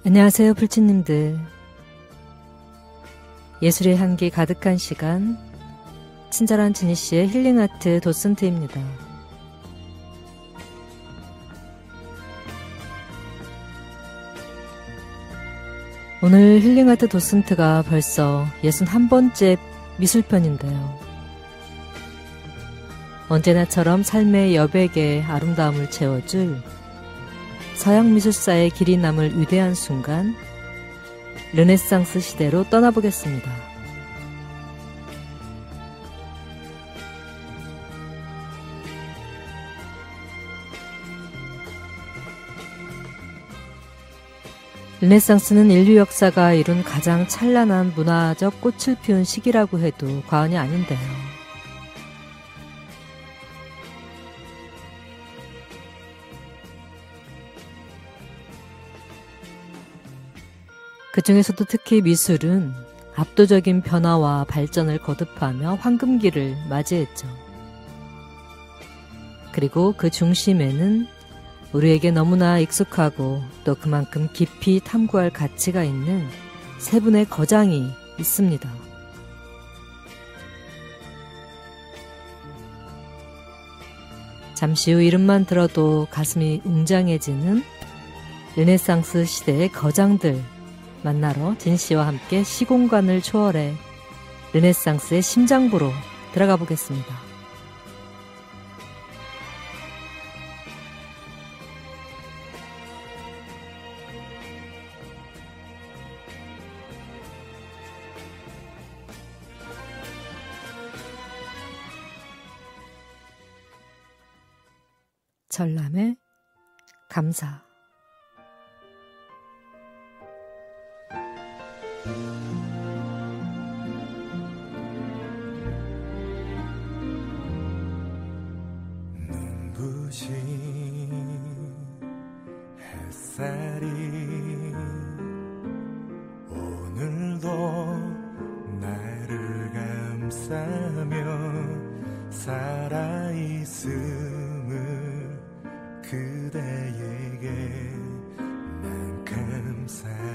안녕하세요, 불치님들. 예술의 향기 가득한 시간, 친절한 지니씨의 힐링아트 도슨트입니다. 오늘 힐링아트 도슨트가 벌써 61번째 미술편인데요. 언제나처럼 삶의 여백에 아름다움을 채워줄 서양 미술사의 길이 남을 위대한 순간, 르네상스 시대로 떠나보겠습니다. 르네상스는 인류 역사가 이룬 가장 찬란한 문화적 꽃을 피운 시기라고 해도 과언이 아닌데요. 그 중에서도 특히 미술은 압도적인 변화와 발전을 거듭하며 황금기를 맞이했죠. 그리고 그 중심에는 우리에게 너무나 익숙하고 또 그만큼 깊이 탐구할 가치가 있는 세 분의 거장이 있습니다. 잠시 후 이름만 들어도 가슴이 웅장해지는 르네상스 시대의 거장들 만나러 진씨와 함께 시공간을 초월해 르네상스의 심장부로 들어가 보겠습니다. 전람의 감사. 눈부신 햇살이 오늘도 나를 감싸며 살아있음을 그대에게 난 감사해요.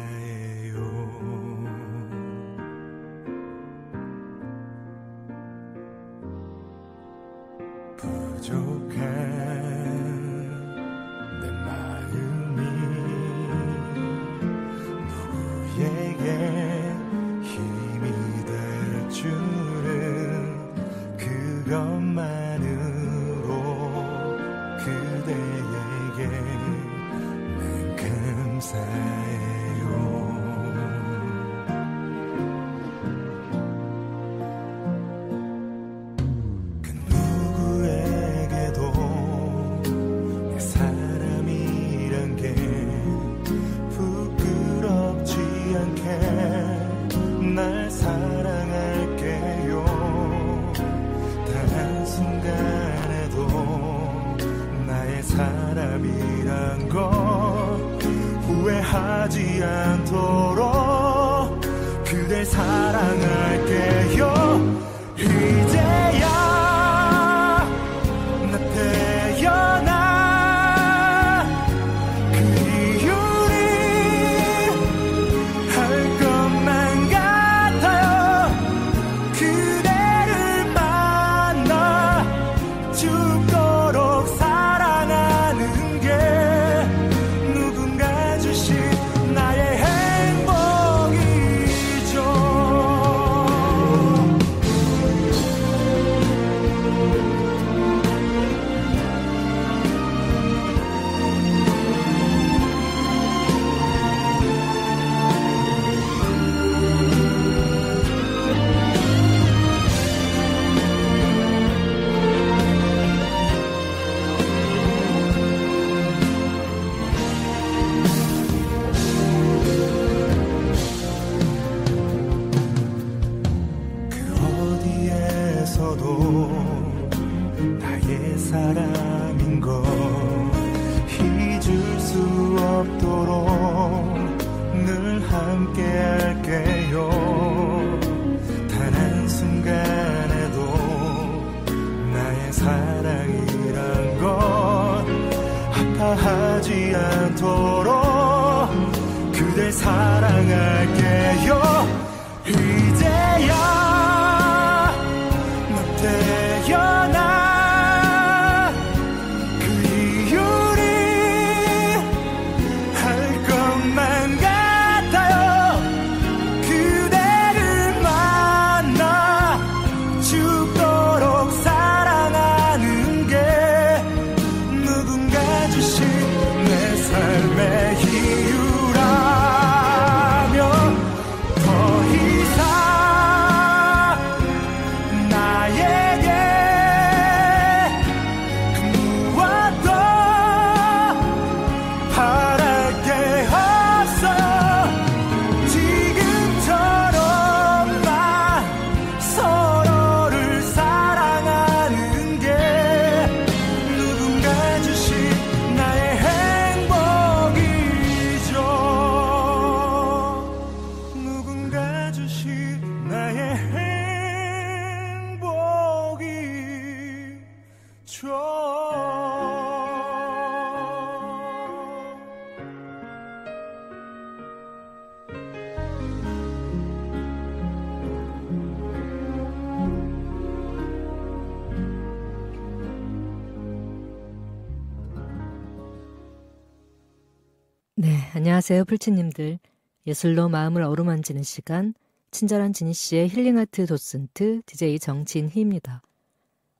부족한 내 마음이 누구에게 힘이 될 줄은 그것만으로 그대에게 난 감사해요. 그 누구에게도 내 사람이란 게 부끄럽지 않게 날 사랑할게요. 단 한순간에도 나의 사람이란 걸 후회하지 않도록 그댈 사랑할게요. 이제야 나 태어나 그 이유를 할 것만 같아요. 그대를 만나 죽도록 사랑하는 게 누군가 주신 나의 행복이죠. 그 어디에서도 나의 사람인 걸 잊을 수 없도록 늘 함께 할게요. 단 한순간에도 나의 사랑이란 걸 아파하지 않도록 그댈 그대 사랑할게요. 이제야 너 태어나 그 이유를 할 것만 같아요. 그대를 만나 죽도록 사랑하는 게 누군가 주신 내 삶의 이유라면 더 이상 나에게 무엇도 바랄 게 없어요. 지금처럼만 서로를 사랑하는 게 누군가 주신 나의 행복이죠. 누군가 주신 나의 행복이죠. 네, 안녕하세요, 풀치님들. 예술로 마음을 어루만지는 시간, 친절한 지니씨의 힐링아트 도슨트 DJ 정진희입니다.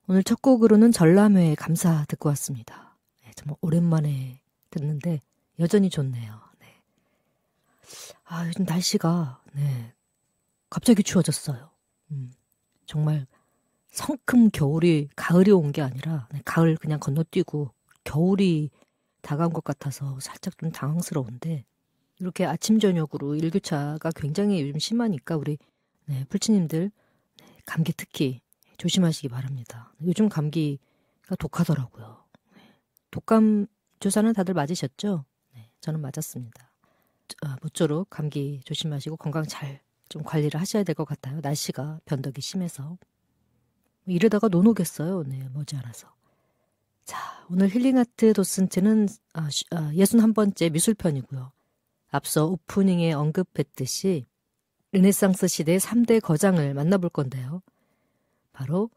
오늘 첫 곡으로는 전람회의 감사 듣고 왔습니다. 네, 정말 오랜만에 듣는데 여전히 좋네요. 네. 아, 요즘 날씨가 갑자기 추워졌어요. 정말 성큼 겨울이 가을이 온 게 아니라 가을 그냥 건너뛰고 겨울이 다가온 것 같아서 살짝 좀 당황스러운데, 이렇게 아침 저녁으로 일교차가 굉장히 요즘 심하니까 우리 풀치님들 감기 특히 조심하시기 바랍니다. 요즘 감기가 독하더라고요. 독감 주사는 다들 맞으셨죠? 네, 저는 맞았습니다. 모쪼록 감기 조심하시고 건강 잘 좀 관리를 하셔야 될 것 같아요. 날씨가 변덕이 심해서. 이러다가 논 오겠어요. 네, 머지않아서. 자, 오늘 힐링아트 도슨트는 61번째 미술편이고요. 앞서 오프닝에 언급했듯이 르네상스 시대의 3대 거장을 만나볼 건데요. 바로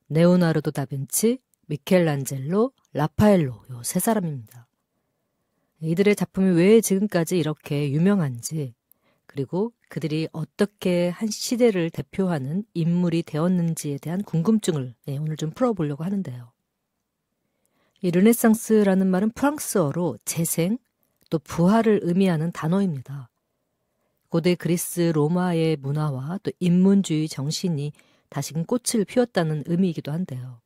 레오나르도 다빈치, 미켈란젤로, 라파엘로 요 세 사람입니다. 이들의 작품이 왜 지금까지 이렇게 유명한지, 그리고 그들이 어떻게 한 시대를 대표하는 인물이 되었는지에 대한 궁금증을 오늘 좀 풀어보려고 하는데요. 이 르네상스라는 말은 프랑스어로 재생, 또 부활을 의미하는 단어입니다. 고대 그리스 로마의 문화와 또 인문주의 정신이 다시금 꽃을 피웠다는 의미이기도 한데요.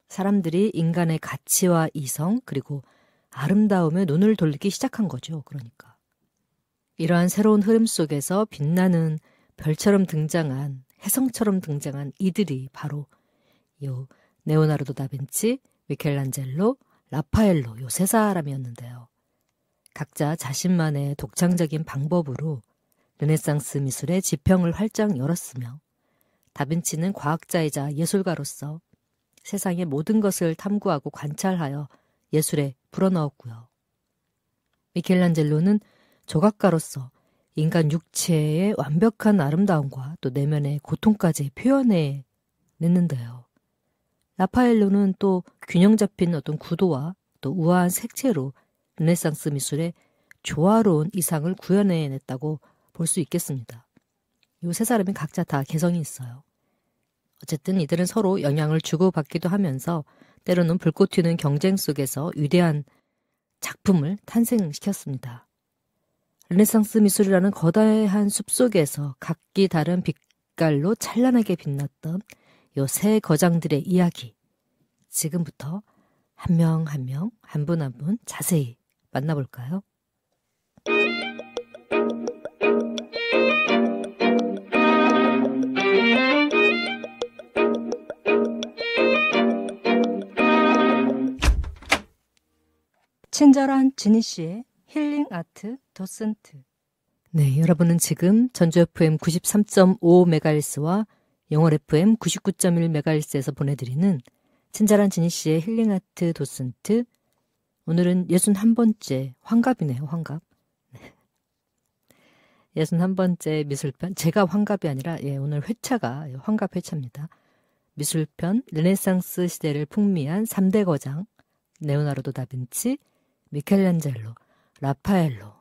사람들이 인간의 가치와 이성, 그리고 아름다움에 눈을 돌리기 시작한 거죠. 그러니까. 이러한 새로운 흐름 속에서 빛나는 별처럼 등장한, 혜성처럼 등장한 이들이 바로 요 레오나르도 다빈치, 미켈란젤로, 라파엘로 요 세 사람이었는데요. 각자 자신만의 독창적인 방법으로 르네상스 미술의 지평을 활짝 열었으며, 다빈치는 과학자이자 예술가로서 세상의 모든 것을 탐구하고 관찰하여 예술에 불어넣었고요. 미켈란젤로는 조각가로서 인간 육체의 완벽한 아름다움과 또 내면의 고통까지 표현해 냈는데요. 라파엘로는 또 균형 잡힌 어떤 구도와 또 우아한 색채로 르네상스 미술의 조화로운 이상을 구현해냈다고 볼 수 있겠습니다. 이 세 사람이 각자 다 개성이 있어요. 어쨌든 이들은 서로 영향을 주고받기도 하면서 때로는 불꽃 튀는 경쟁 속에서 위대한 작품을 탄생시켰습니다. 르네상스 미술이라는 거대한 숲속에서 각기 다른 빛깔로 찬란하게 빛났던 요 세 거장들의 이야기, 지금부터 한 명 한 명, 한 분 한 분 자세히 만나볼까요? 친절한 지니씨의 힐링 아트 도슨트. 네, 여러분은 지금 전주 FM 93.5MHz와 영월 FM 99.1MHz에서 보내드리는 친절한 지니씨의 힐링 아트 도슨트. 오늘은 61번째 환갑이네요, 환갑. 네. 61번째 미술편, 제가 환갑이 아니라 오늘 회차가 환갑 회차입니다. 미술편, 르네상스 시대를 풍미한 3대 거장, 레오나르도 다빈치, 미켈란젤로, 라파엘로,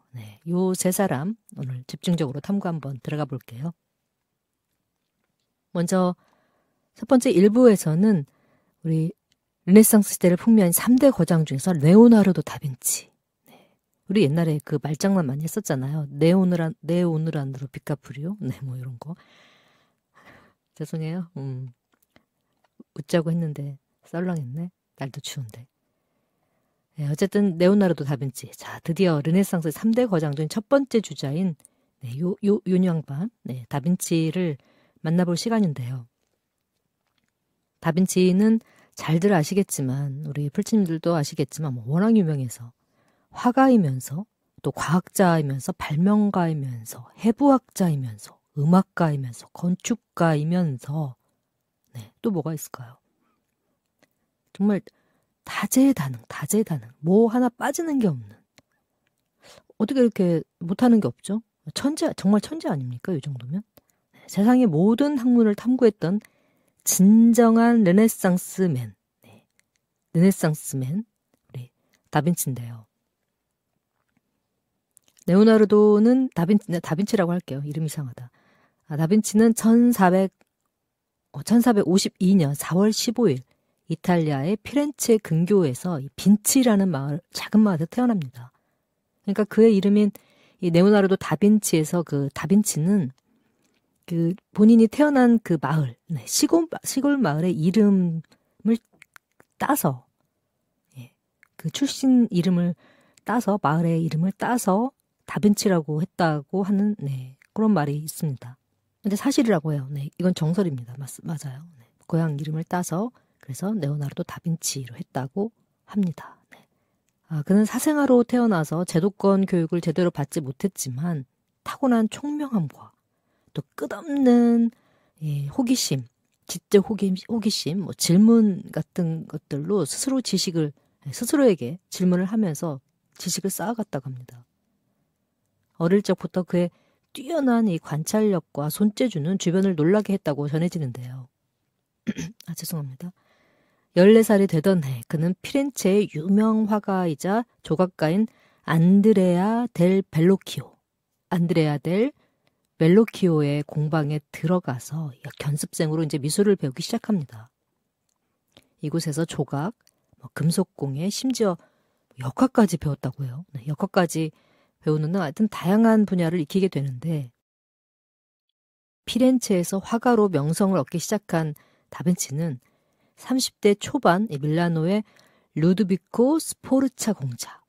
요 세 사람 오늘 집중적으로 탐구 한번 들어가 볼게요. 먼저 첫 번째 1부에서는 우리 르네상스 시대를 풍미한 3대 거장 중에서 레오나르도 다빈치. 우리 옛날에 그 말장난 많이 했었잖아요. 내 오늘 안으로 디카프리오. 뭐 이런 거. 죄송해요. 웃자고 했는데 썰렁했네. 날도 추운데. 어쨌든 레오나르도 다빈치. 자, 드디어 르네상스 3대 거장 중 첫 번째 주자인 요양반 다빈치를 만나볼 시간인데요. 다빈치는 잘들 아시겠지만 우리 풀치님들도 아시겠지만 워낙 유명해서 화가이면서 또 과학자이면서 발명가이면서 해부학자이면서 음악가이면서 건축가이면서 또 뭐가 있을까요? 정말 다재다능 뭐 하나 빠지는 게 없는 어떻게 이렇게 못하는 게 없죠? 정말 천재 아닙니까? 이 정도면? 세상의 모든 학문을 탐구했던 진정한 르네상스맨 우리 다빈치인데요. 레오나르도는 다빈치라고 할게요. 이름 이상하다. 다빈치는 1452년 4월 15일 이탈리아의 피렌체 근교에서 빈치라는 마을, 작은 마을에서 태어납니다. 그러니까 그의 이름인 이 레오나르도 다빈치에서 그 다빈치는 그 본인이 태어난 그 마을, 시골 마을의 이름을 따서 그 출신 이름을 따서 마을의 이름을 따서 다빈치라고 했다고 하는 그런 말이 있습니다. 근데 사실이라고 해요. 이건 정설입니다. 맞아요. 고향 이름을 따서 그래서 레오나르도 다빈치로 했다고 합니다. 그는 사생아로 태어나서 제도권 교육을 제대로 받지 못했지만 타고난 총명함과 또 끝없는 호기심, 지적 호기심, 질문 같은 것들로 스스로에게 질문을 하면서 지식을 쌓아갔다고 합니다. 어릴 적부터 그의 뛰어난 이 관찰력과 손재주는 주변을 놀라게 했다고 전해지는데요. 죄송합니다. 14살이 되던 해 그는 피렌체의 유명 화가이자 조각가인 안드레아 델 벨로키오의 공방에 들어가서 견습생으로 이제 미술을 배우기 시작합니다. 이곳에서 조각, 금속공예, 심지어 역화까지 배웠다고 해요. 역화까지 배우는 등 하여튼 다양한 분야를 익히게 되는데 피렌체에서 화가로 명성을 얻기 시작한 다빈치는 30대 초반 밀라노의 루드비코 스포르차 공작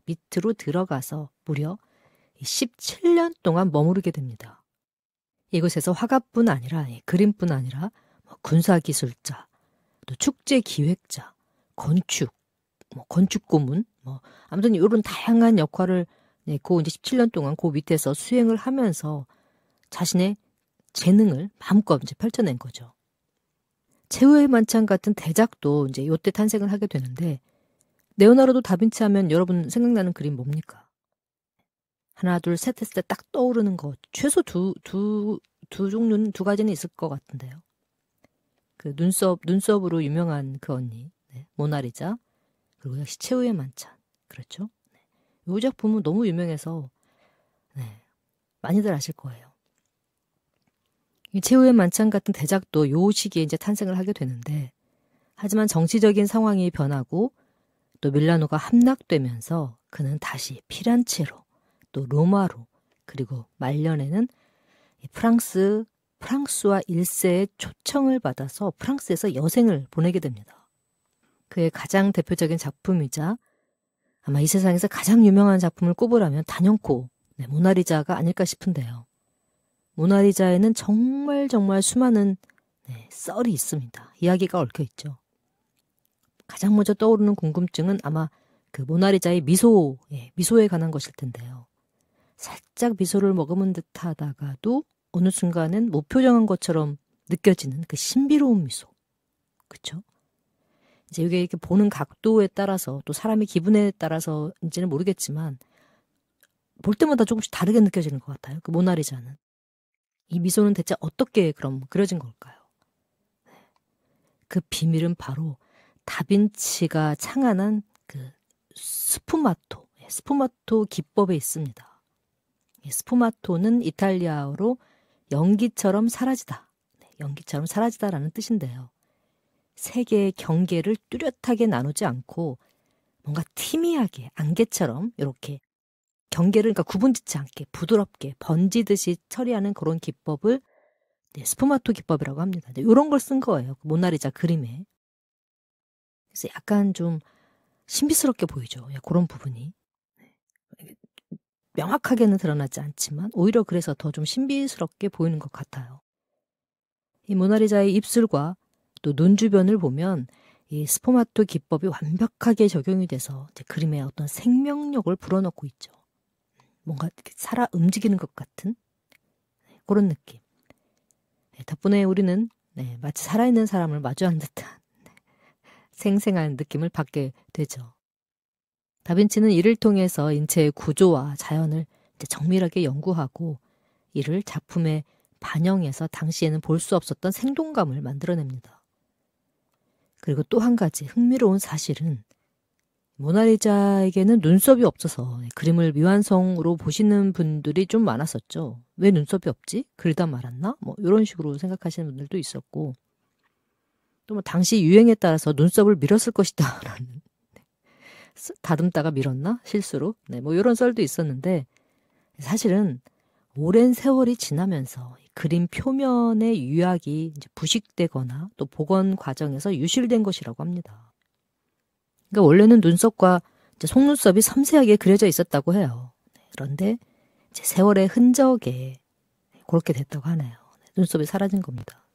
밑으로 들어가서 무려 17년 동안 머무르게 됩니다. 이곳에서 화가뿐 아니라 그림뿐 아니라 군사기술자, 또 축제기획자, 건축 고문, 아무튼 이런 다양한 역할을 이제 17년 동안 그 밑에서 수행을 하면서 자신의 재능을 마음껏 이제 펼쳐낸 거죠. 최후의 만찬 같은 대작도 이제 이때 탄생을 하게 되는데 레오나르도 다빈치 하면 여러분 생각나는 그림 뭡니까? 하나, 둘, 셋 했을 때 딱 떠오르는 거 최소 두 종류는 두 가지는 있을 것 같은데요. 그 눈썹으로 유명한 그 언니, 모나리자, 그리고 역시 최후의 만찬, 그렇죠? 이 작품은 너무 유명해서 많이들 아실 거예요. 이 최후의 만찬 같은 대작도 요 시기에 이제 탄생을 하게 되는데 하지만 정치적인 상황이 변하고 또 밀라노가 함락되면서 그는 다시 피란체로 또 로마로 그리고 말년에는 프랑스와 1세의 초청을 받아서 프랑스에서 여생을 보내게 됩니다. 그의 가장 대표적인 작품이자 아마 이 세상에서 가장 유명한 작품을 꼽으라면 단연코 모나리자가 아닐까 싶은데요. 모나리자에는 정말 수많은 썰이 있습니다. 이야기가 얽혀있죠. 가장 먼저 떠오르는 궁금증은 아마 그 모나리자의 미소에 관한 것일 텐데요. 살짝 미소를 머금은 듯하다가도 어느 순간은 무표정한 것처럼 느껴지는 그 신비로운 미소. 그쵸? 이제 이게 이렇게 보는 각도에 따라서 또 사람의 기분에 따라서인지는 모르겠지만 볼 때마다 조금씩 다르게 느껴지는 것 같아요. 그 모나리자는. 이 미소는 대체 어떻게 그럼 그려진 걸까요? 그 비밀은 바로 다빈치가 창안한 그 스푸마토 기법에 있습니다. 스푸마토는 이탈리아어로 연기처럼 사라지다. 연기처럼 사라지다라는 뜻인데요. 세 개의 경계를 뚜렷하게 나누지 않고 뭔가 티미하게 안개처럼 이렇게 경계를 그러니까 구분짓지 않게 부드럽게 번지듯이 처리하는 그런 기법을 스푸마토 기법이라고 합니다. 이런 걸 쓴 거예요. 모나리자 그림에. 그래서 약간 좀 신비스럽게 보이죠. 그런 부분이. 명확하게는 드러나지 않지만 오히려 그래서 더 좀 신비스럽게 보이는 것 같아요. 이 모나리자의 입술과 또 눈 주변을 보면 이 스푸마토 기법이 완벽하게 적용이 돼서 이제 그림에 어떤 생명력을 불어넣고 있죠. 뭔가 이렇게 살아 움직이는 것 같은 그런 느낌. 덕분에 우리는 마치 살아있는 사람을 마주한 듯한 생생한 느낌을 받게 되죠. 다빈치는 이를 통해서 인체의 구조와 자연을 이제 정밀하게 연구하고 이를 작품에 반영해서 당시에는 볼 수 없었던 생동감을 만들어냅니다. 그리고 또 한 가지 흥미로운 사실은 모나리자에게는 눈썹이 없어서 그림을 미완성으로 보시는 분들이 좀 많았었죠. 왜 눈썹이 없지? 그리다 말았나? 뭐 이런 식으로 생각하시는 분들도 있었고 또 뭐 당시 유행에 따라서 눈썹을 밀었을 것이다 라는 다듬다가 밀었나? 실수로? 뭐 이런 썰도 있었는데 사실은 오랜 세월이 지나면서 그림 표면의 유약이 이제 부식되거나 또 복원 과정에서 유실된 것이라고 합니다. 그러니까 원래는 눈썹과 이제 속눈썹이 섬세하게 그려져 있었다고 해요. 그런데 이제 세월의 흔적에 그렇게 됐다고 하네요. 눈썹이 사라진 겁니다.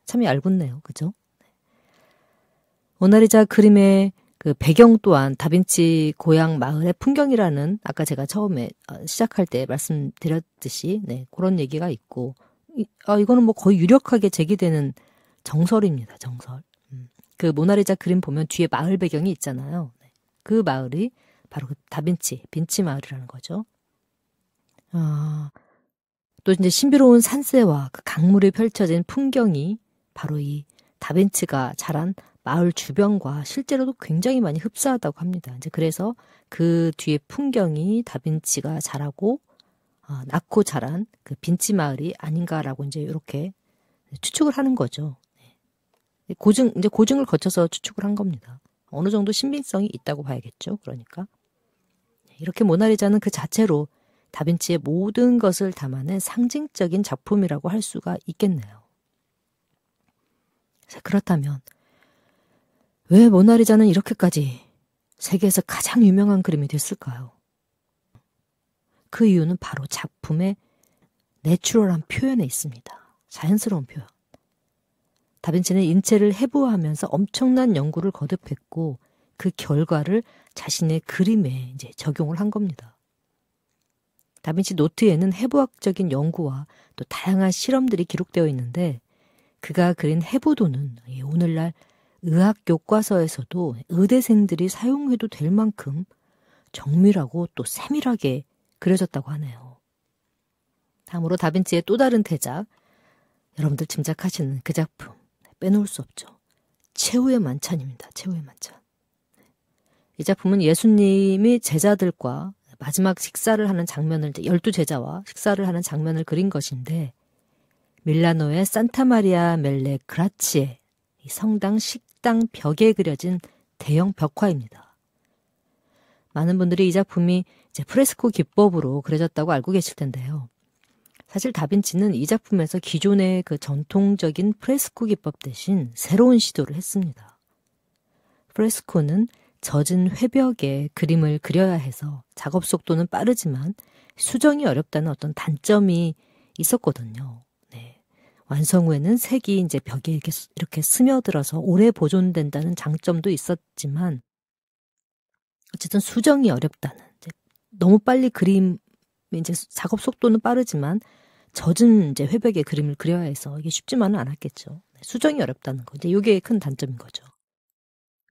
참 얄궂네요. 그죠? 모나리자 그림의 그 배경 또한 다빈치 고향 마을의 풍경이라는 아까 제가 처음에 시작할 때 말씀드렸듯이 그런 얘기가 있고 이거는 뭐 거의 유력하게 제기되는 정설입니다. 정설. 그 모나리자 그림 보면 뒤에 마을 배경이 있잖아요. 그 마을이 바로 그 빈치 마을이라는 거죠. 또 이제 신비로운 산세와 그 강물이 펼쳐진 풍경이 바로 이 다빈치가 자란 마을 주변과 실제로도 굉장히 많이 흡사하다고 합니다. 이제 그래서 그 뒤에 풍경이 다빈치가 자라고 낳고 자란 그 빈치 마을이 아닌가라고 이제 이렇게 추측을 하는 거죠. 고증을 거쳐서 추측을 한 겁니다. 어느 정도 신빙성이 있다고 봐야겠죠. 그러니까 이렇게 모나리자는 그 자체로 다빈치의 모든 것을 담아낸 상징적인 작품이라고 할 수가 있겠네요. 그렇다면 왜 모나리자는 이렇게까지 세계에서 가장 유명한 그림이 됐을까요? 그 이유는 바로 작품의 내추럴한 표현에 있습니다. 자연스러운 표현. 다빈치는 인체를 해부하면서 엄청난 연구를 거듭했고 그 결과를 자신의 그림에 이제 적용을 한 겁니다. 다빈치 노트에는 해부학적인 연구와 또 다양한 실험들이 기록되어 있는데 그가 그린 해부도는 오늘날 의학 교과서에서도 의대생들이 사용해도 될 만큼 정밀하고 또 세밀하게 그려졌다고 하네요. 다음으로 다빈치의 또 다른 대작, 여러분들 짐작하시는 그 작품 빼놓을 수 없죠. 최후의 만찬입니다. 최후의 만찬. 이 작품은 예수님이 제자들과 마지막 식사를 하는 장면을 12제자와 식사를 하는 장면을 그린 것인데 밀라노의 산타마리아 멜레 그라치에 이 성당 식당 벽에 그려진 대형 벽화입니다. 많은 분들이 이 작품이 이제 프레스코 기법으로 그려졌다고 알고 계실 텐데요. 사실 다빈치는 이 작품에서 기존의 그 전통적인 프레스코 기법 대신 새로운 시도를 했습니다. 프레스코는 젖은 회벽에 그림을 그려야 해서 작업 속도는 빠르지만 수정이 어렵다는 어떤 단점이 있었거든요. 완성 후에는 색이 이제 벽에 이렇게 스며들어서 오래 보존된다는 장점도 있었지만 어쨌든 수정이 어렵다는 너무 빨리 그림 이제 작업 속도는 빠르지만 젖은 이제 회벽에 그림을 그려야 해서 이게 쉽지만은 않았겠죠. 수정이 어렵다는 거. 이제 이게 큰 단점인 거죠.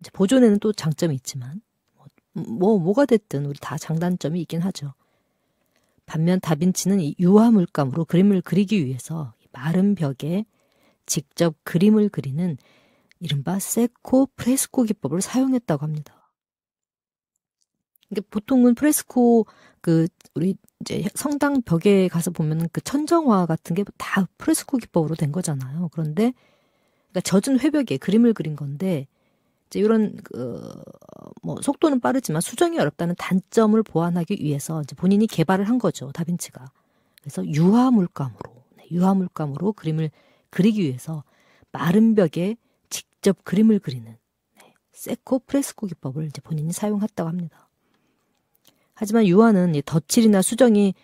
이제 보존에는 또 장점이 있지만 뭐가 됐든 우리 다 장단점이 있긴 하죠. 반면 다빈치는 이 유화 물감으로 그림을 그리기 위해서 마른 벽에 직접 그림을 그리는 이른바 세코 프레스코 기법을 사용했다고 합니다. 이게 보통은 프레스코 우리 이제 성당 벽에 가서 보면은 그 천정화 같은 게 다 프레스코 기법으로 된 거잖아요. 그런데 그러니까 젖은 회벽에 그림을 그린 건데 이제 이런 속도는 빠르지만 수정이 어렵다는 단점을 보완하기 위해서 이제 본인이 개발을 한 거죠, 다빈치가. 그래서 유화 물감으로 그림을 그리기 위해서 마른 벽에 직접 그림을 그리는 세코 프레스코 기법을 이제 본인이 사용했다고 합니다. 하지만 유화는 덧칠이나 수정이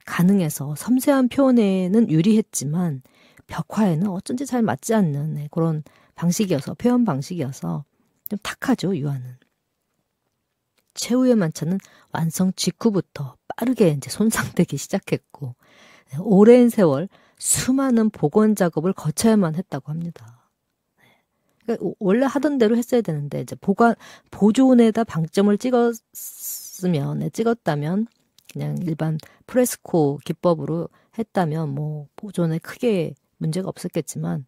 가능해서 섬세한 표현에는 유리했지만 벽화에는 어쩐지 잘 맞지 않는 그런 표현 방식이어서 좀 탁하죠, 유화는. 최후의 만찬은 완성 직후부터 빠르게 이제 손상되기 시작했고 오랜 세월 수많은 복원 작업을 거쳐야만 했다고 합니다. 그러니까 원래 하던 대로 했어야 되는데 이제 보존에다 방점을 찍었다면 그냥 일반 프레스코 기법으로 했다면 뭐 보존에 크게 문제가 없었겠지만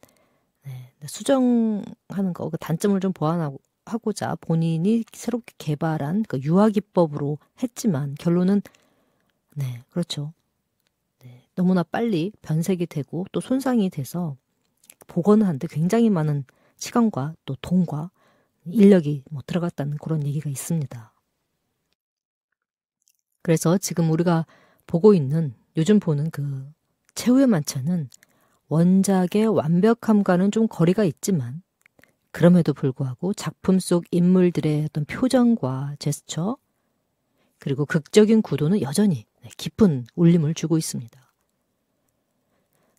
수정하는 거 단점을 좀 보완하고자 본인이 새롭게 개발한 그 유화 기법으로 했지만 결론은 그렇죠. 너무나 빨리 변색이 되고 또 손상이 돼서 복원을 하는데 굉장히 많은 시간과 또 돈과 인력이 들어갔다는 그런 얘기가 있습니다. 그래서 지금 우리가 요즘 보는 그 최후의 만찬은 원작의 완벽함과는 좀 거리가 있지만 그럼에도 불구하고 작품 속 인물들의 어떤 표정과 제스처 그리고 극적인 구도는 여전히 깊은 울림을 주고 있습니다.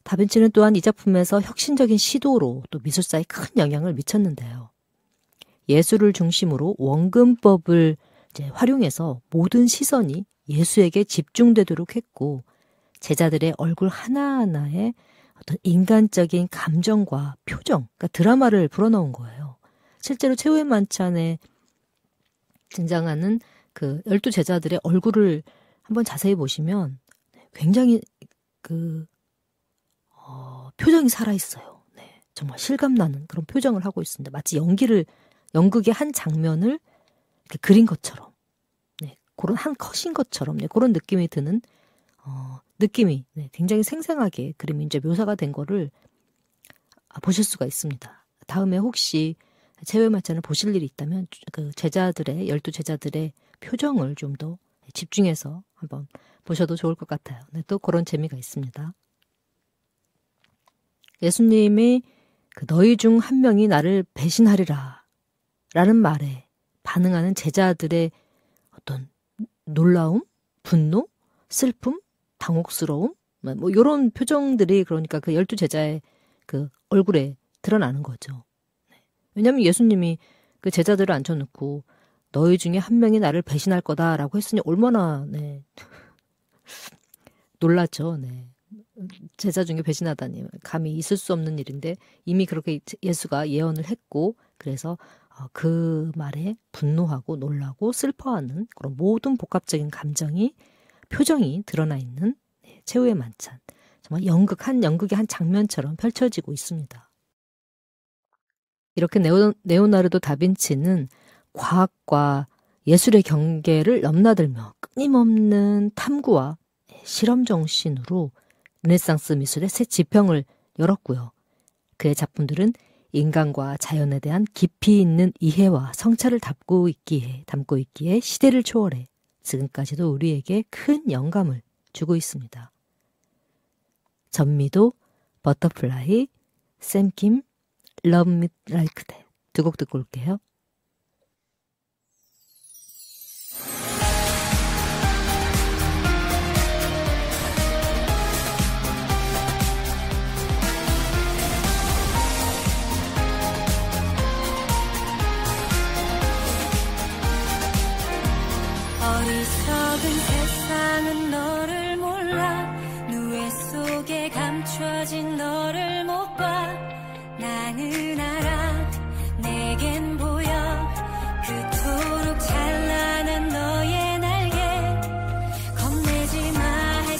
다빈치는 또한 이 작품에서 혁신적인 시도로 또 미술사에 큰 영향을 미쳤는데요. 예술을 중심으로 원근법을 이제 활용해서 모든 시선이 예수에게 집중되도록 했고 제자들의 얼굴 하나하나에 어떤 인간적인 감정과 표정, 그러니까 드라마를 불어넣은 거예요. 실제로 최후의 만찬에 등장하는 그 12제자들의 얼굴을 한번 자세히 보시면 굉장히 표정이 살아있어요. 정말 실감나는 그런 표정을 하고 있습니다. 마치 연극의 한 장면을 이렇게 그린 것처럼, 그런 한 컷인 것처럼, 그런 느낌이 드는, 느낌이 굉장히 생생하게 그림이 이제 묘사가 된 거를 보실 수가 있습니다. 다음에 혹시 최후의 만찬을 보실 일이 있다면 그 12제자들의 표정을 좀 더 집중해서 한번 보셔도 좋을 것 같아요. 또 그런 재미가 있습니다. 예수님이 너희 중 한 명이 나를 배신하리라 라는 말에 반응하는 제자들의 어떤 놀라움, 분노, 슬픔, 당혹스러움 뭐 이런 표정들이 그러니까 그 12제자의 그 얼굴에 드러나는 거죠. 왜냐하면 예수님이 그 제자들을 앉혀놓고 너희 중에 한 명이 나를 배신할 거다라고 했으니 얼마나 놀랐죠. 제자 중에 배신하다니 감히 있을 수 없는 일인데 이미 그렇게 예수가 예언을 했고 그래서 그 말에 분노하고 놀라고 슬퍼하는 그런 모든 복합적인 감정이 표정이 드러나 있는 최후의 만찬. 정말 연극의 한 장면처럼 펼쳐지고 있습니다. 이렇게 레오나르도 다빈치는 과학과 예술의 경계를 넘나들며 끊임없는 탐구와 실험 정신으로 르네상스 미술의 새 지평을 열었고요. 그의 작품들은 인간과 자연에 대한 깊이 있는 이해와 성찰을 담고 있기에 시대를 초월해 지금까지도 우리에게 큰 영감을 주고 있습니다. 전미도, 버터플라이, 샘킴, Love Me Like That 두 곡 듣고 올게요. 어리석은 세상은 너를 몰라 누에 속에 감춰진 너를 못 봐 나는 알아 내겐 보여 그토록 찬란한 너의 날개 겁내지 마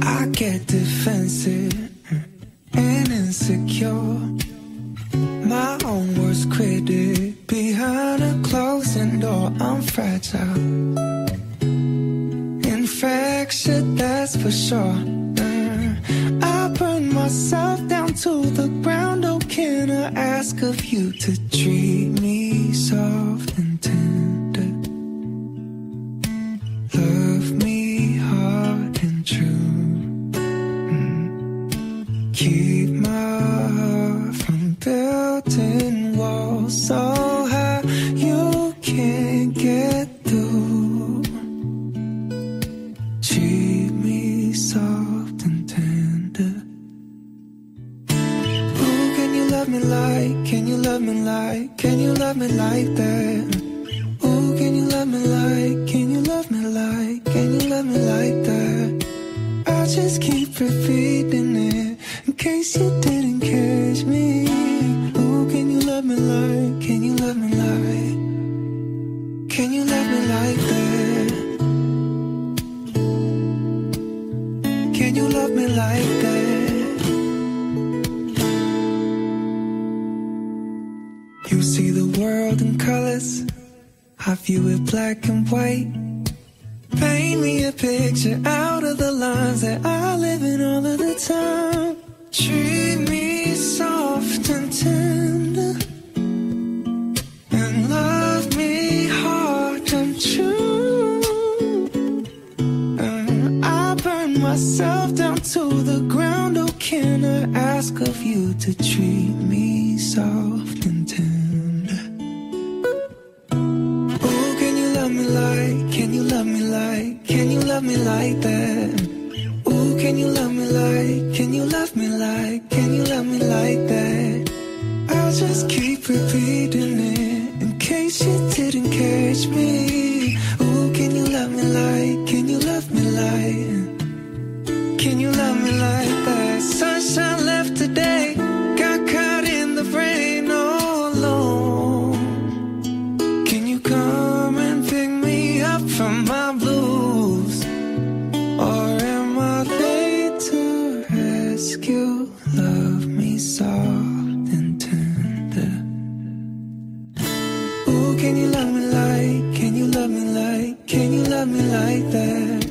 I get defensive and insecure. My own worst critic. Behind a closing door, I'm fragile. Infectious, that's for sure. I burn myself down to the ground. Oh, can I ask of you to treat me soft and tender? Love me hard and true. Keep my heart from building walls so high you can't get through. Treat me soft and tender. Ooh, can you love me like, can you love me like, can you love me like that? Ooh, can you love me like, can you love me like, can you love me like that? I just keep repeating it in case you didn't catch me. Ooh, can you love me like, can you love me like, can you love me like that? Can you love me like that? You see the world in colors, I view it black and white. Paint me a picture out of the lines that I live in all of the time. Treat me soft and tender, and love me hard and true. And I burn myself down to the ground. Oh, can I ask of you to treat me soft and tender? Oh, can you love me like, can you love me like, can you love me like that? Ooh, can you love me like, can you love me like, can you love me like that? I'll just keep repeating it in case you didn't catch me. Ooh, can you love me like, can you love me like, can you love me like that? Sunshine left today, got caught in the rain all alone. Can you come and pick me up from my blues? Or am I late to ask you, love me soft and tender? Ooh, can you love me like, can you love me like, can you love me like that?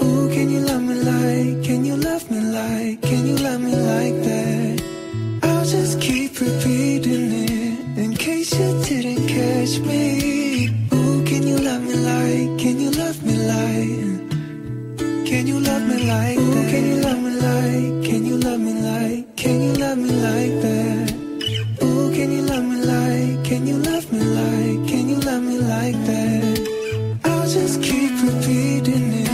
Ooh, can you love me like, can you love me like, can you love me like that? I'll just keep repeating it in case you didn't catch me. Ooh, can you love me like, can you love me like, can you love me like that? Ooh, can you love me like, can you love me like, can you love me like that? Ooh, can you love me like, can you love me like, can you love me like that? I'll just keep repeating it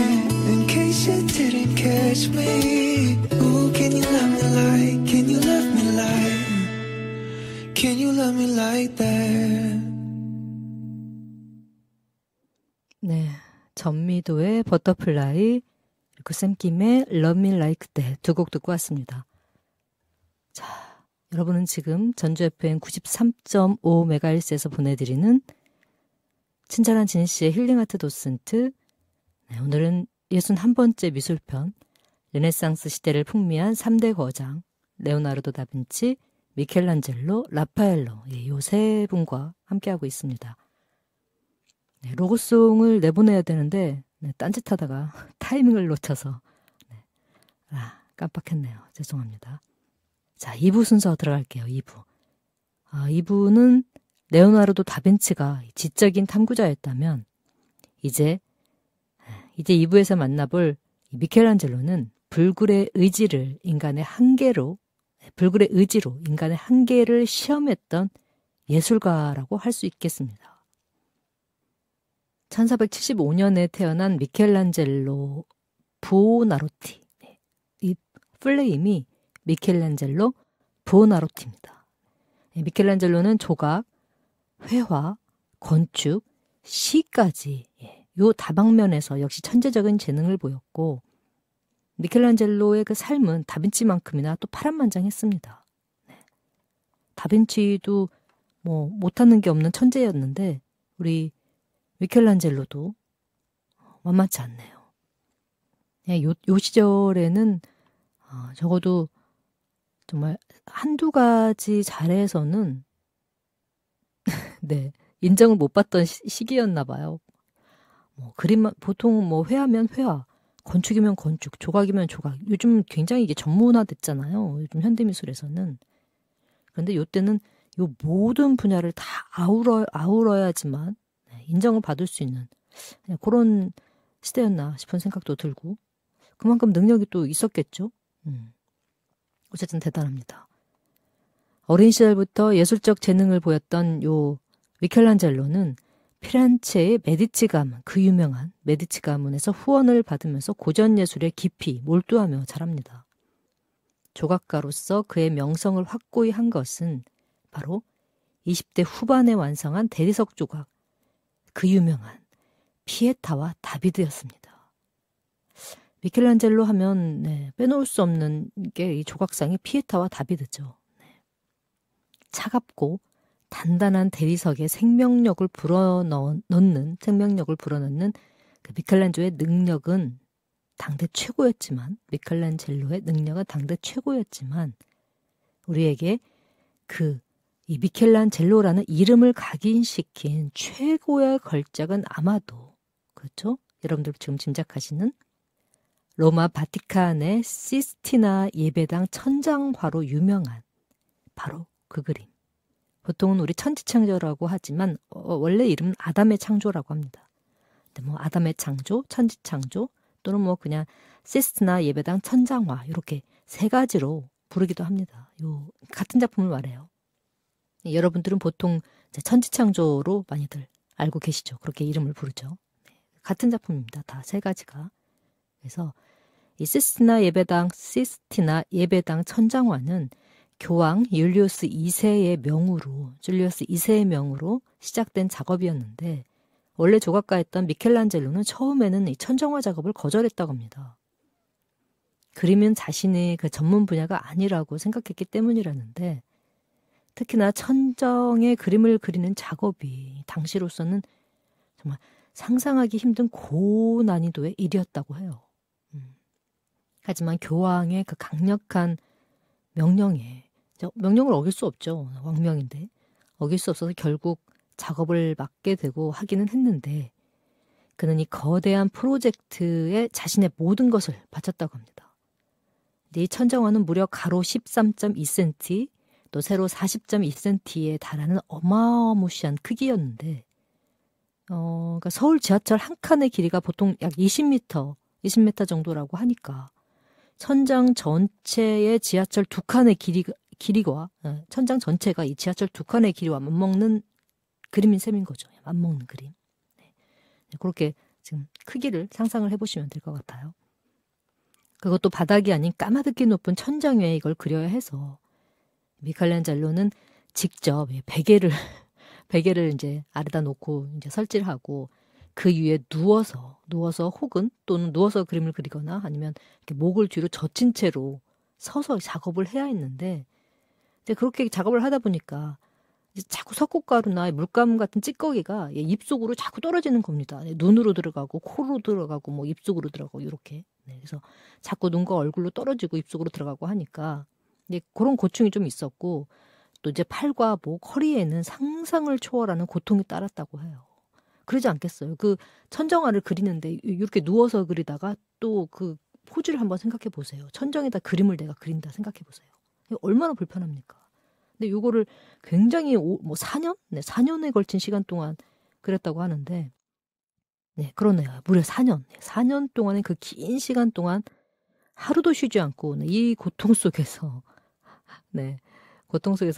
in case you didn't catch me. Ooh, can you love me like, can you love me like, can you love me like that? 네, 전미도의 버터플라이, 그리고 샘김의 Love Me Like That 두 곡 듣고 왔습니다. 자, 여러분은 지금 전주 FM 93.5MHz에서 보내드리는 친절한 지니씨의 힐링아트 도슨트, 네, 오늘은 61번째 미술편, 르네상스 시대를 풍미한 3대 거장, 레오나르도 다빈치, 미켈란젤로, 라파엘로, 이 세 분과 함께하고 있습니다. 네, 로고송을 내보내야 되는데 네, 딴짓하다가 타이밍을 놓쳐서 네, 깜빡했네요. 죄송합니다. 자, 2부 순서 들어갈게요. 2부. 2부는 레오나르도 다빈치가 지적인 탐구자였다면 이제 2부에서 만나볼 미켈란젤로는 불굴의 의지로 인간의 한계를 시험했던 예술가라고 할 수 있겠습니다. 1475년에 태어난 미켈란젤로 부오나로티. 이 플레임이 미켈란젤로 부오나로티입니다. 미켈란젤로는 조각, 회화, 건축, 시까지 요 다방면에서 역시 천재적인 재능을 보였고 미켈란젤로의 그 삶은 다빈치만큼이나 또 파란만장했습니다. 다빈치도 뭐 못하는 게 없는 천재였는데 우리 미켈란젤로도 만만치 않네요. 요 시절에는 적어도 정말 한두 가지 잘해서는 네, 인정을 못 받던 시기였나 봐요. 뭐 그림만 보통 뭐 회화면 회화, 건축이면 건축, 조각이면 조각. 요즘 굉장히 이게 전문화됐잖아요. 요즘 현대미술에서는. 그런데 요때는 요 모든 분야를 다 아우러야지만 인정을 받을 수 있는 그런 시대였나 싶은 생각도 들고 그만큼 능력이 또 있었겠죠. 어쨌든 대단합니다. 어린 시절부터 예술적 재능을 보였던 요 미켈란젤로는 피렌체의 메디치 가문, 그 유명한 메디치 가문에서 후원을 받으면서 고전 예술에 깊이 몰두하며 자랍니다. 조각가로서 그의 명성을 확고히 한 것은 바로 20대 후반에 완성한 대리석 조각, 그 유명한 피에타와 다비드였습니다. 미켈란젤로 하면 빼놓을 수 없는 게 이 조각상이 피에타와 다비드죠. 차갑고 단단한 대리석에 생명력을 불어넣는 그 미켈란젤로의 능력은 당대 최고였지만 우리에게 이 미켈란젤로라는 이름을 각인시킨 최고의 걸작은 아마도 그렇죠? 여러분들 지금 짐작하시는 로마 바티칸의 시스티나 예배당 천장화로 유명한 바로 그 그림. 보통은 우리 천지창조라고 하지만 원래 이름은 아담의 창조라고 합니다. 근데 뭐 아담의 창조, 천지창조 또는 뭐 그냥 시스티나 예배당 천장화 이렇게 세 가지로 부르기도 합니다. 요 같은 작품을 말해요. 여러분들은 보통 이제 천지창조로 많이들 알고 계시죠. 그렇게 이름을 부르죠. 같은 작품입니다. 다 세 가지가. 그래서 이 시스티나 예배당 천장화는 교황 줄리우스 2세의 명으로 시작된 작업이었는데 원래 조각가였던 미켈란젤로는 처음에는 이 천정화 작업을 거절했다고 합니다. 그림은 자신의 그 전문 분야가 아니라고 생각했기 때문이라는데 특히나 천정의 그림을 그리는 작업이 당시로서는 정말 상상하기 힘든 고난이도의 일이었다고 해요. 하지만 교황의 그 강력한 명령을 어길 수 없죠. 왕명인데 어길 수 없어서 결국 작업을 맡게 되고 하기는 했는데 그는 이 거대한 프로젝트에 자신의 모든 것을 바쳤다고 합니다. 이 천정화는 무려 가로 13.2cm 또 세로 40.2cm에 달하는 어마무시한 크기였는데 그러니까 서울 지하철 한 칸의 길이가 보통 약 20m 정도라고 하니까 천장 전체의 지하철 두 칸의 길이와 천장 전체가 이 지하철 두 칸의 길이와 맞먹는 그림인 셈인 거죠. 맞먹는 그림. 그렇게 지금 크기를 상상을 해보시면 될 것 같아요. 그것도 바닥이 아닌 까마득히 높은 천장 위에 이걸 그려야 해서 미켈란젤로는 직접 베개를 이제 아래다 놓고 이제 설치를 하고 그 위에 누워서 혹은 또는 누워서 그림을 그리거나 아니면 이렇게 목을 뒤로 젖힌 채로 서서 작업을 해야 했는데 이제 그렇게 작업을 하다 보니까 이제 자꾸 석고가루나 물감 같은 찌꺼기가 입속으로 자꾸 떨어지는 겁니다. 눈으로 들어가고 코로 들어가고 뭐 입속으로 들어가고 이렇게. 그래서 자꾸 눈과 얼굴로 떨어지고 입속으로 들어가고 하니까 이제 그런 고충이 좀 있었고 또 이제 팔과 목, 허리에는 상상을 초월하는 고통이 따랐다고 해요. 그러지 않겠어요? 그 천정화를 그리는데 이렇게 누워서 그리다가 또 그 포즈를 한번 생각해 보세요. 천정에다 그림을 내가 그린다 생각해 보세요. 얼마나 불편합니까? 근데 요거를 굉장히 4년? 4년에 걸친 시간 동안 그렸다고 하는데 그러네요. 무려 4년. 4년 동안의 그 긴 시간 동안 하루도 쉬지 않고 이 고통 속에서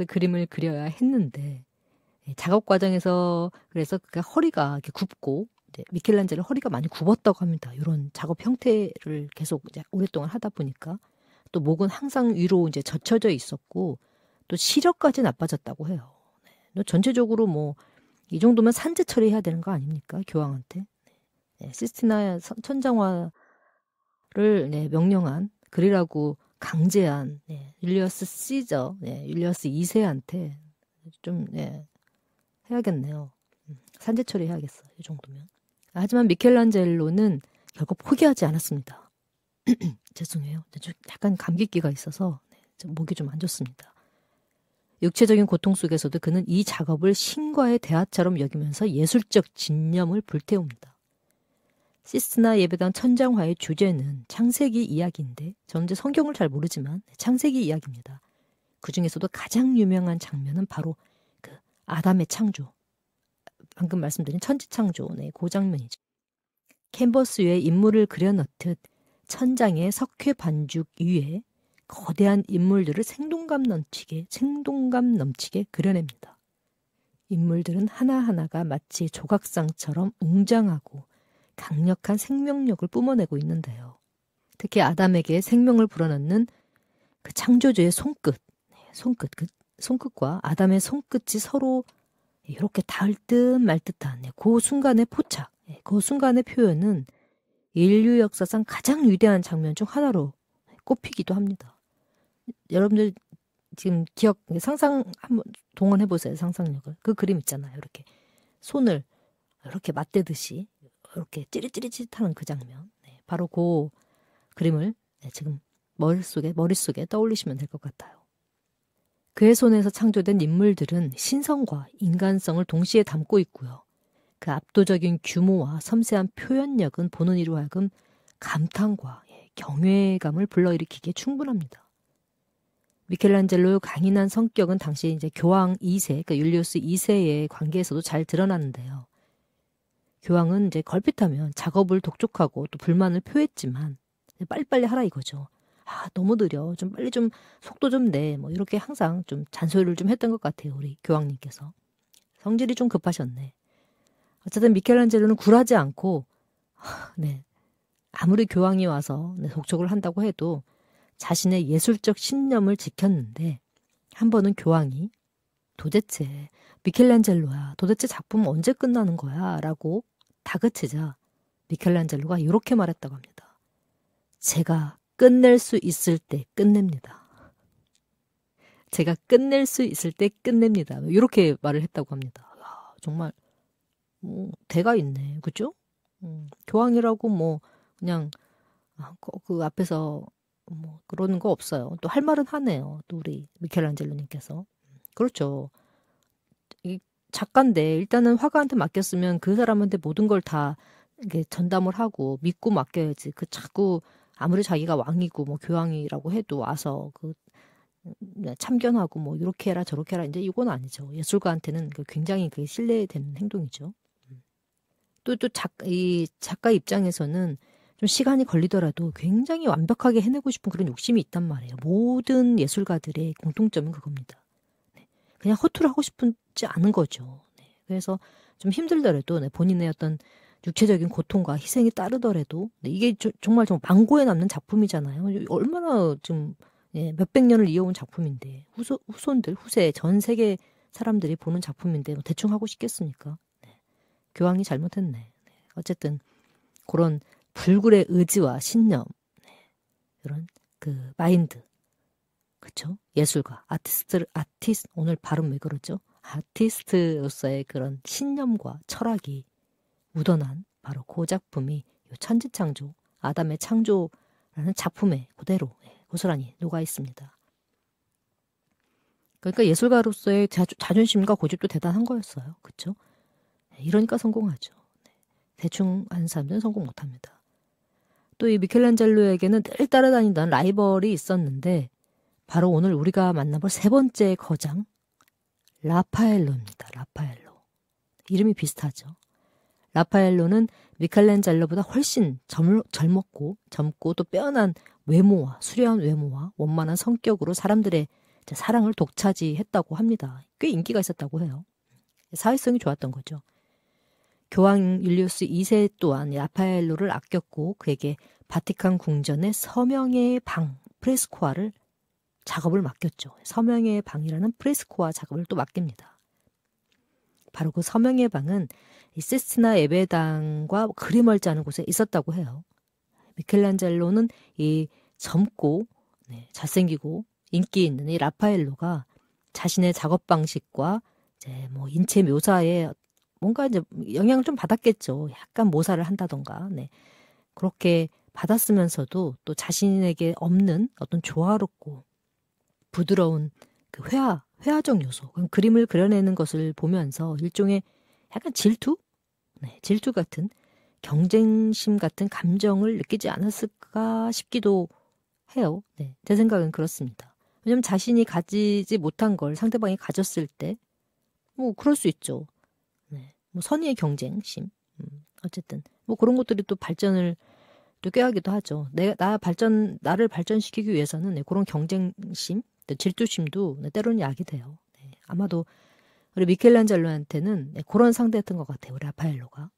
그림을 그려야 했는데 작업 과정에서 그래서 그 허리가 이렇게 굽고 미켈란젤로 허리가 많이 굽었다고 합니다. 이런 작업 형태를 계속 이제 오랫동안 하다 보니까 또 목은 항상 위로 이제 젖혀져 있었고 또 시력까지 나빠졌다고 해요. 전체적으로 뭐 이 정도면 산재 처리해야 되는 거 아닙니까? 교황한테. 시스티나 천장화를 명령한 그리라고 강제한 율리어스 2세한테 좀 해야겠네요. 산재 처리해야겠어요. 이 정도면. 하지만 미켈란젤로는 결국 포기하지 않았습니다. 죄송해요. 약간 감기기가 있어서 목이 좀 안 좋습니다. 육체적인 고통 속에서도 그는 이 작업을 신과의 대화처럼 여기면서 예술적 진념을 불태웁니다. 시스나 예배당 천장화의 주제는 창세기 이야기인데 저는 이제 성경을 잘 모르지만 창세기 이야기입니다. 그 중에서도 가장 유명한 장면은 바로 그 아담의 창조. 방금 말씀드린 천지창조, 그 장면이죠. 캔버스 위에 인물을 그려넣듯 천장의 석회 반죽 위에 거대한 인물들을 생동감 넘치게 그려냅니다. 인물들은 하나하나가 마치 조각상처럼 웅장하고 강력한 생명력을 뿜어내고 있는데요. 특히 아담에게 생명을 불어넣는 그 창조주의 손끝과 아담의 손끝이 서로 이렇게 닿을 듯 말 듯한 그 순간의 포착, 그 순간의 표현은 인류 역사상 가장 위대한 장면 중 하나로 꼽히기도 합니다. 여러분들 지금 상상 한번 동원해보세요. 상상력을. 그 그림 있잖아요. 이렇게 손을 이렇게 맞대듯이 이렇게 찌릿찌릿하는 그 장면. 바로 그 그림을 지금 머릿속에 떠올리시면 될 것 같아요. 그의 손에서 창조된 인물들은 신성과 인간성을 동시에 담고 있고요. 그 압도적인 규모와 섬세한 표현력은 보는 이로 하여금 감탄과 경외감을 불러일으키기에 충분합니다. 미켈란젤로의 강인한 성격은 당시 이제 교황 2세, 그러니까 율리우스 2세의 관계에서도 잘 드러났는데요. 교황은 이제 걸핏하면 작업을 독촉하고 또 불만을 표했지만 빨리빨리 하라 이거죠. 너무 느려. 좀 빨리 좀 속도 좀 내. 이렇게 항상 좀 잔소리를 좀 했던 것 같아요. 우리 교황님께서. 성질이 좀 급하셨네. 어쨌든 미켈란젤로는 굴하지 않고 아무리 교황이 와서 독촉을 한다고 해도 자신의 예술적 신념을 지켰는데 한 번은 교황이 도대체 미켈란젤로야 도대체 작품 언제 끝나는 거야? 라고 다그치자 미켈란젤로가 이렇게 말했다고 합니다. 제가 끝낼 수 있을 때 끝냅니다. 제가 끝낼 수 있을 때 끝냅니다. 이렇게 말을 했다고 합니다. 정말 대가 있네. 그죠? 교황이라고 그냥 그 앞에서 그러는 거 없어요. 또 할 말은 하네요. 또 우리 미켈란젤로님께서. 그렇죠. 이 작가인데 일단은 화가한테 맡겼으면 그 사람한테 모든 걸 다 전담을 하고 믿고 맡겨야지. 자꾸 아무리 자기가 왕이고 교황이라고 해도 와서 참견하고 이렇게 해라 저렇게 해라 이제 이건 아니죠. 예술가한테는 굉장히 신뢰되는 행동이죠. 또 이 작가 입장에서는 좀 시간이 걸리더라도 굉장히 완벽하게 해내고 싶은 그런 욕심이 있단 말이에요. 모든 예술가들의 공통점은 그겁니다. 그냥 허투루 하고 싶지 않은 거죠. 그래서 좀 힘들더라도 본인의 어떤 육체적인 고통과 희생이 따르더라도 이게 정말 망고에 남는 작품이잖아요. 얼마나 좀 몇백 년을 이어온 작품인데 후손들, 후세 전 세계 사람들이 보는 작품인데 대충 하고 싶겠습니까? 교황이 잘못했네. 어쨌든 그런 불굴의 의지와 신념, 이런 마인드, 그렇죠? 예술가, 아티스트 오늘 발음 왜 그러죠? 아티스트로서의 그런 신념과 철학이 묻어난 바로 그 작품이 이 천지창조, 아담의 창조라는 작품에 그대로 고스란히 녹아 있습니다. 그러니까 예술가로서의 자존심과 고집도 대단한 거였어요. 그렇죠? 이러니까 성공하죠. 대충 하는 사람들은 성공 못합니다. 또 이 미켈란젤로에게는 늘 따라다니던 라이벌이 있었는데 바로 오늘 우리가 만나볼 세 번째 거장 라파엘로입니다. 라파엘로. 이름이 비슷하죠. 라파엘로는 미켈란젤로보다 훨씬 젊고 또 빼어난 외모와 수려한 외모와 원만한 성격으로 사람들의 사랑을 독차지했다고 합니다. 꽤 인기가 있었다고 해요. 사회성이 좋았던 거죠. 교황 율리우스 2세 또한 라파엘로를 아꼈고 그에게 바티칸 궁전의 서명의 방 프레스코아를 작업을 맡겼죠. 서명의 방이라는 프레스코아 작업을 또 맡깁니다. 바로 그 서명의 방은 이 시스티나 예배당과 그리 멀지 않은 곳에 있었다고 해요. 미켈란젤로는 이 젊고 잘생기고 인기 있는 이 라파엘로가 자신의 작업 방식과 이제 인체 묘사에 뭔가 이제 영향을 좀 받았겠죠. 약간 모사를 한다던가. 그렇게 받았으면서도 또 자신에게 없는 어떤 조화롭고 부드러운 그 회화적 요소, 그림을 그려내는 것을 보면서 일종의 약간 질투? 네, 질투 같은 경쟁심 같은 감정을 느끼지 않았을까 싶기도 해요. 네, 제 생각은 그렇습니다. 왜냐면 자신이 가지지 못한 걸 상대방이 가졌을 때, 뭐, 그럴 수 있죠. 네, 뭐, 선의의 경쟁심. 어쨌든, 뭐, 그런 것들이 또 발전을 또 꾀하기도 하죠. 나를 발전시키기 위해서는 네, 그런 경쟁심, 질투심도 네, 때로는 약이 돼요. 네, 아마도 우리 미켈란젤로한테는 네, 그런 상대였던 것 같아요. 우리 라파엘로가.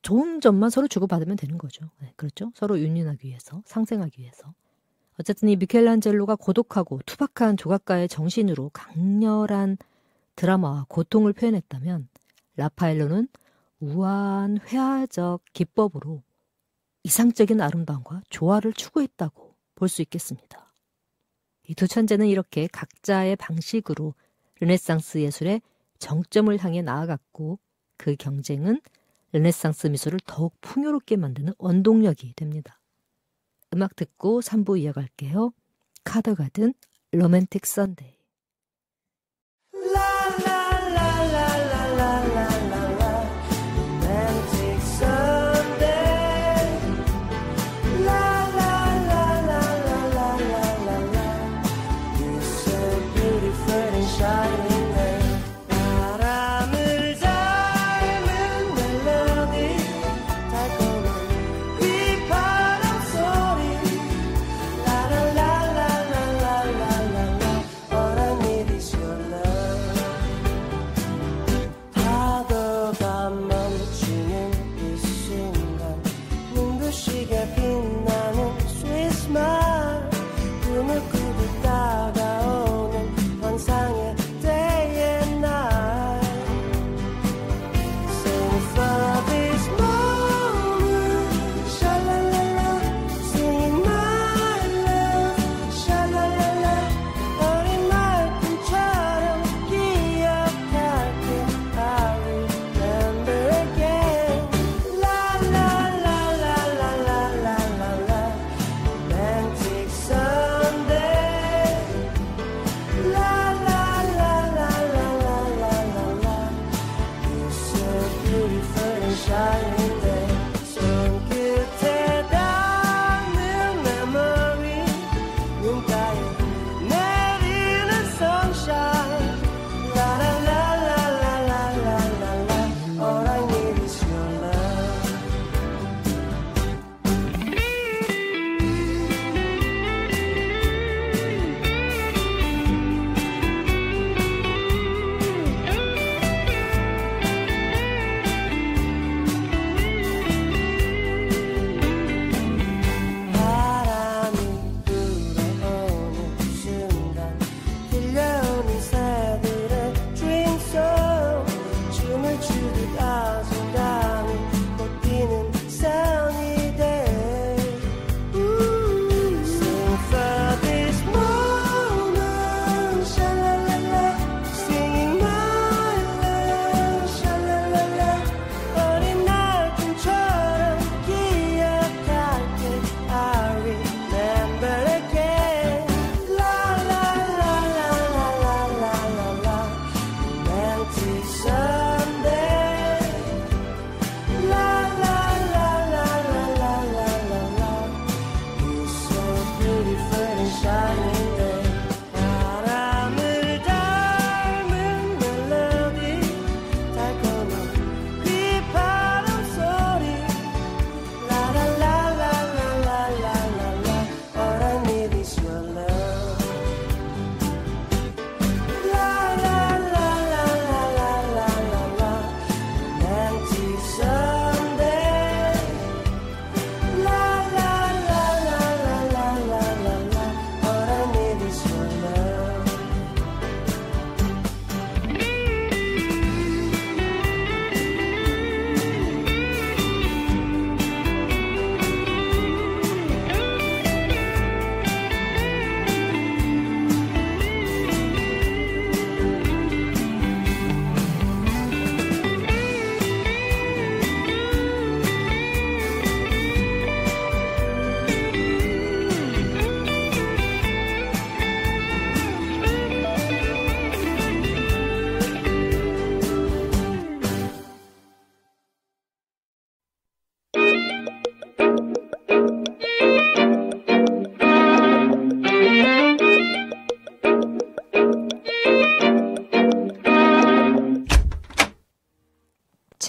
좋은 점만 서로 주고받으면 되는 거죠. 네, 그렇죠? 서로 윈윈하기 위해서, 상생하기 위해서. 어쨌든 이 미켈란젤로가 고독하고 투박한 조각가의 정신으로 강렬한 드라마와 고통을 표현했다면 라파엘로는 우아한 회화적 기법으로 이상적인 아름다움과 조화를 추구했다고 볼 수 있겠습니다. 이 두 천재는 이렇게 각자의 방식으로 르네상스 예술의 정점을 향해 나아갔고 그 경쟁은 르네상스 미술을 더욱 풍요롭게 만드는 원동력이 됩니다. 음악 듣고 3부 이어갈게요. 카더가든 로맨틱 선데이. 어린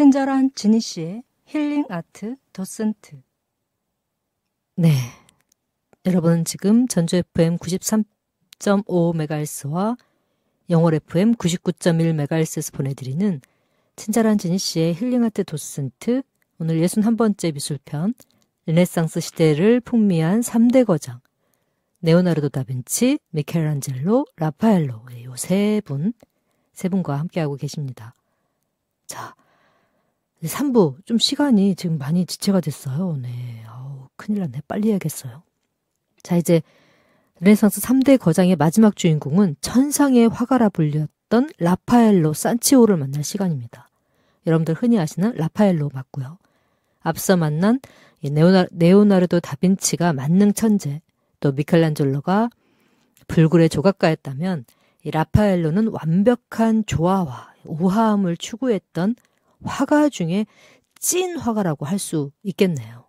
친절한 지니 씨의 힐링 아트 도슨트. 네, 여러분은 지금 전주 FM 93.5MHz와 영월 FM 99.1MHz에서 보내드리는 친절한 지니 씨의 힐링 아트 도슨트, 오늘 61번째 미술편, 르네상스 시대를 풍미한 3대 거장, 레오나르도 다빈치, 미켈란젤로, 라파엘로의 요 세 분과 함께하고 계십니다. 자, 3부 좀 시간이 지금 많이 지체가 됐어요. 네, 큰일 났네. 빨리 해야겠어요. 자, 이제 르네상스 3대 거장의 마지막 주인공은 천상의 화가라 불렸던 라파엘로 산치오를 만날 시간입니다. 여러분들 흔히 아시는 라파엘로 맞고요. 앞서 만난 레오나르도 다빈치가 만능 천재, 또 미켈란젤로가 불굴의 조각가였다면 이 라파엘로는 완벽한 조화와 우아함을 추구했던 화가 중에 찐 화가라고 할 수 있겠네요.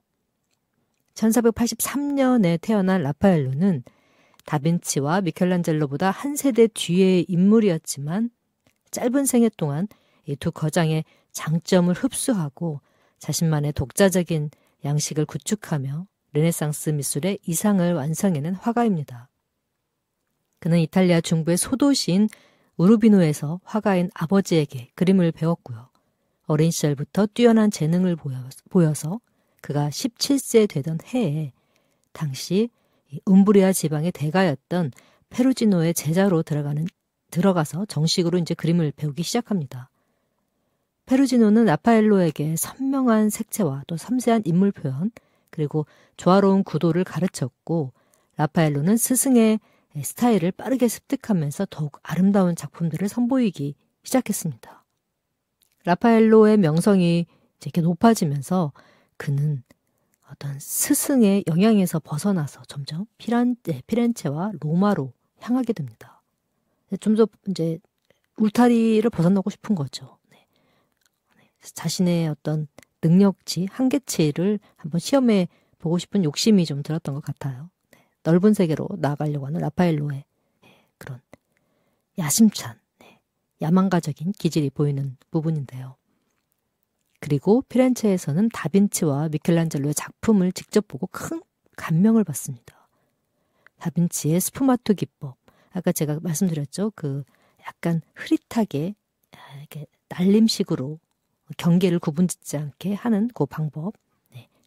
1483년에 태어난 라파엘로는 다빈치와 미켈란젤로보다 한 세대 뒤의 인물이었지만 짧은 생애 동안 이 두 거장의 장점을 흡수하고 자신만의 독자적인 양식을 구축하며 르네상스 미술의 이상을 완성해낸 화가입니다. 그는 이탈리아 중부의 소도시인 우르비노에서 화가인 아버지에게 그림을 배웠고요. 어린 시절부터 뛰어난 재능을 보여서 그가 17세 되던 해에 당시 움브리아 지방의 대가였던 페루지노의 제자로 들어가서 정식으로 이제 그림을 배우기 시작합니다. 페루지노는 라파엘로에게 선명한 색채와 또 섬세한 인물 표현, 그리고 조화로운 구도를 가르쳤고, 라파엘로는 스승의 스타일을 빠르게 습득하면서 더욱 아름다운 작품들을 선보이기 시작했습니다. 라파엘로의 명성이 이렇게 높아지면서 그는 어떤 스승의 영향에서 벗어나서 점점 피렌체와 로마로 향하게 됩니다. 좀 더 이제 울타리를 벗어나고 싶은 거죠. 자신의 어떤 능력치, 한계치를 한번 시험해 보고 싶은 욕심이 좀 들었던 것 같아요. 넓은 세계로 나아가려고 하는 라파엘로의 그런 야심찬, 야망가적인 기질이 보이는 부분인데요. 그리고 피렌체에서는 다빈치와 미켈란젤로의 작품을 직접 보고 큰 감명을 받습니다. 다빈치의 스푸마토 기법, 아까 제가 말씀드렸죠. 그 약간 흐릿하게 이렇게 날림식으로 경계를 구분짓지 않게 하는 그 방법,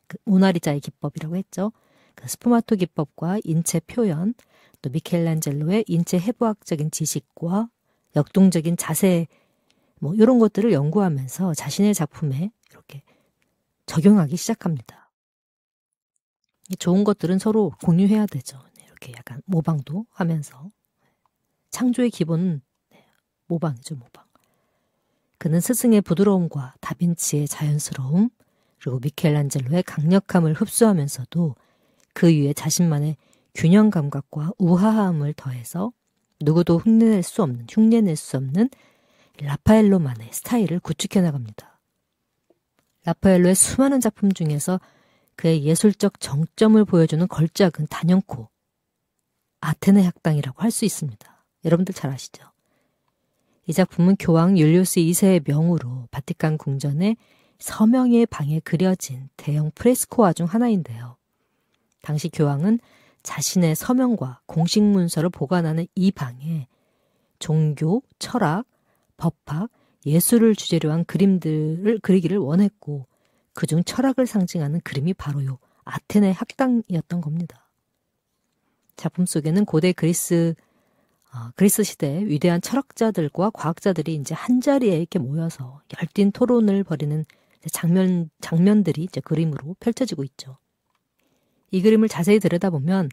그 모나리자의 기법이라고 했죠. 그 스푸마토 기법과 인체 표현, 또 미켈란젤로의 인체 해부학적인 지식과 역동적인 자세, 이런 것들을 연구하면서 자신의 작품에 이렇게 적용하기 시작합니다. 좋은 것들은 서로 공유해야 되죠. 이렇게 약간 모방도 하면서. 창조의 기본은 모방이죠, 모방. 그는 스승의 부드러움과 다빈치의 자연스러움, 그리고 미켈란젤로의 강력함을 흡수하면서도 그 위에 자신만의 균형 감각과 우아함을 더해서 누구도 흉내낼 수 없는 라파엘로만의 스타일을 구축해 나갑니다. 라파엘로의 수많은 작품 중에서 그의 예술적 정점을 보여주는 걸작은 단연코 아테네 학당이라고 할 수 있습니다. 여러분들 잘 아시죠? 이 작품은 교황 율리우스 2세의 명으로 바티칸 궁전의 서명의 방에 그려진 대형 프레스코화 중 하나인데요. 당시 교황은 자신의 서명과 공식 문서를 보관하는 이 방에 종교, 철학, 법학, 예술을 주제로 한 그림들을 그리기를 원했고, 그중 철학을 상징하는 그림이 바로 요 아테네 학당이었던 겁니다. 작품 속에는 고대 그리스 시대의 위대한 철학자들과 과학자들이 이제 한 자리에 이렇게 모여서 열띤 토론을 벌이는 장면들이 이제 그림으로 펼쳐지고 있죠. 이 그림을 자세히 들여다보면